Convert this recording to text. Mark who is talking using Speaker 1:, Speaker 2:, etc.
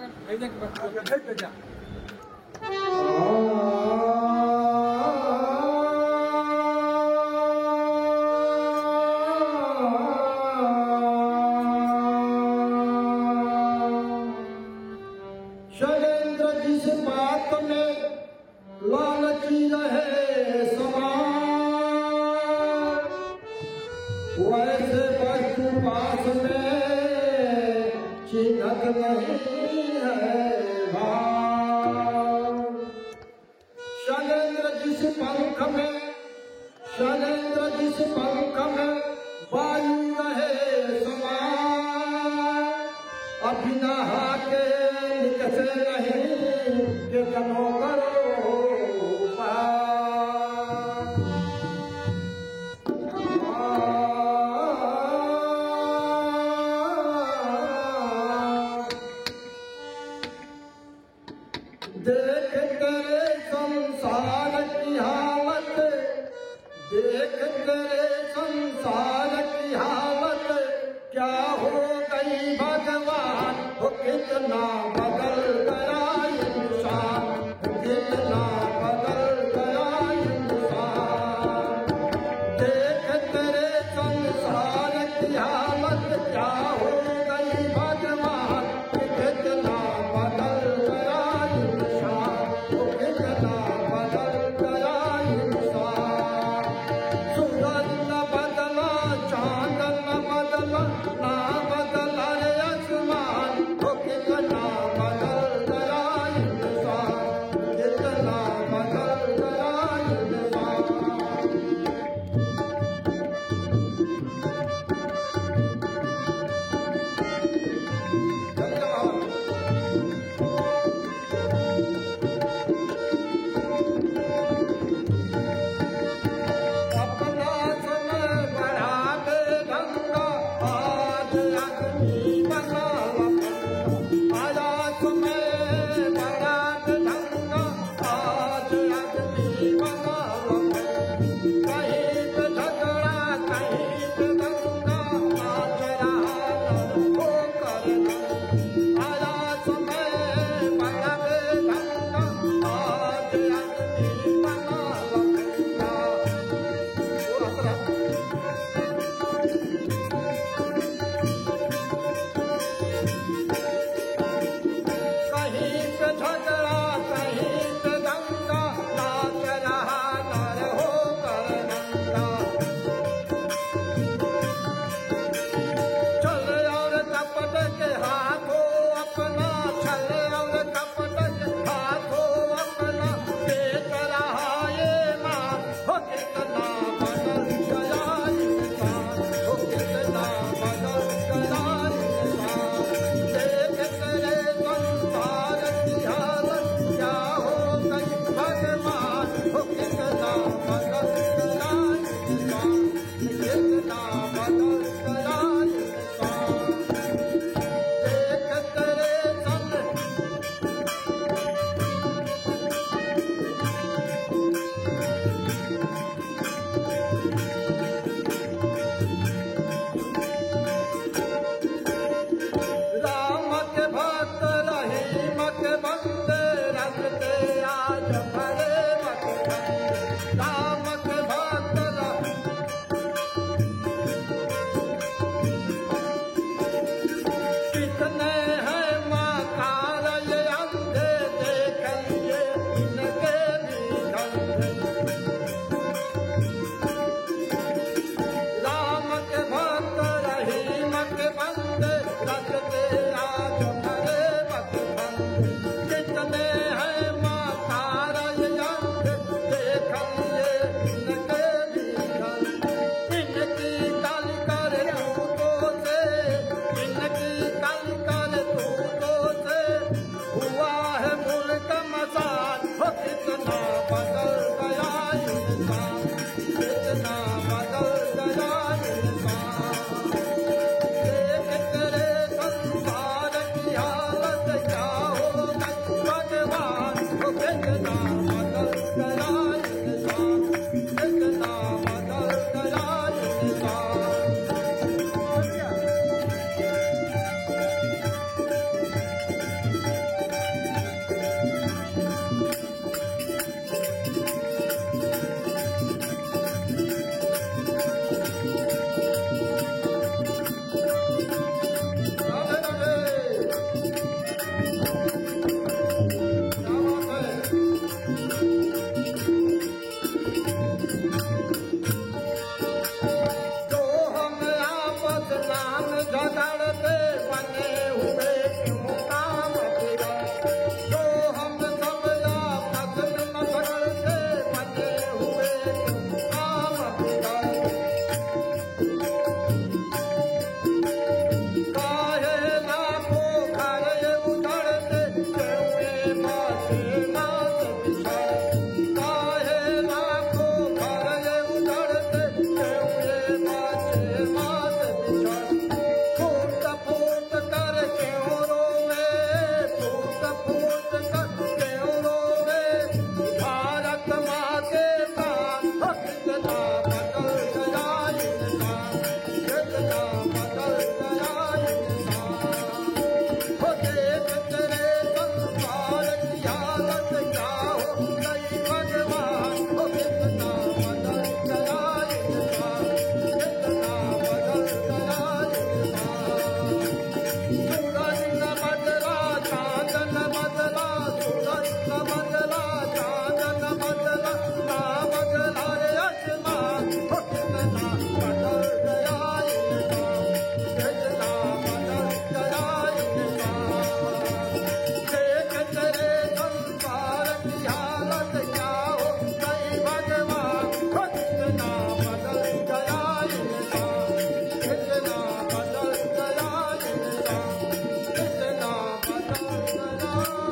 Speaker 1: शैलेंद्र जिस बात में लालची रहे समान, वैसे वस्तु पास में चिन्हत नहीं है भाव। शैलेंद्र जिस पंख में वायु रहे समान, अभी नहा के निकसे नहीं कि जनो करो देख तेरे संसार की हालत, देख तेरे संसार की हालत, क्या हो गई भगवान, वो कितना बदल गया इंसान, कितना बदल गया इंसान। देख तेरे संसार की हालत, क्या हो गई भगवान, कितना बदल गया इंसान, वो कितना बदल गया इंसान। सूरज न बदला हाँ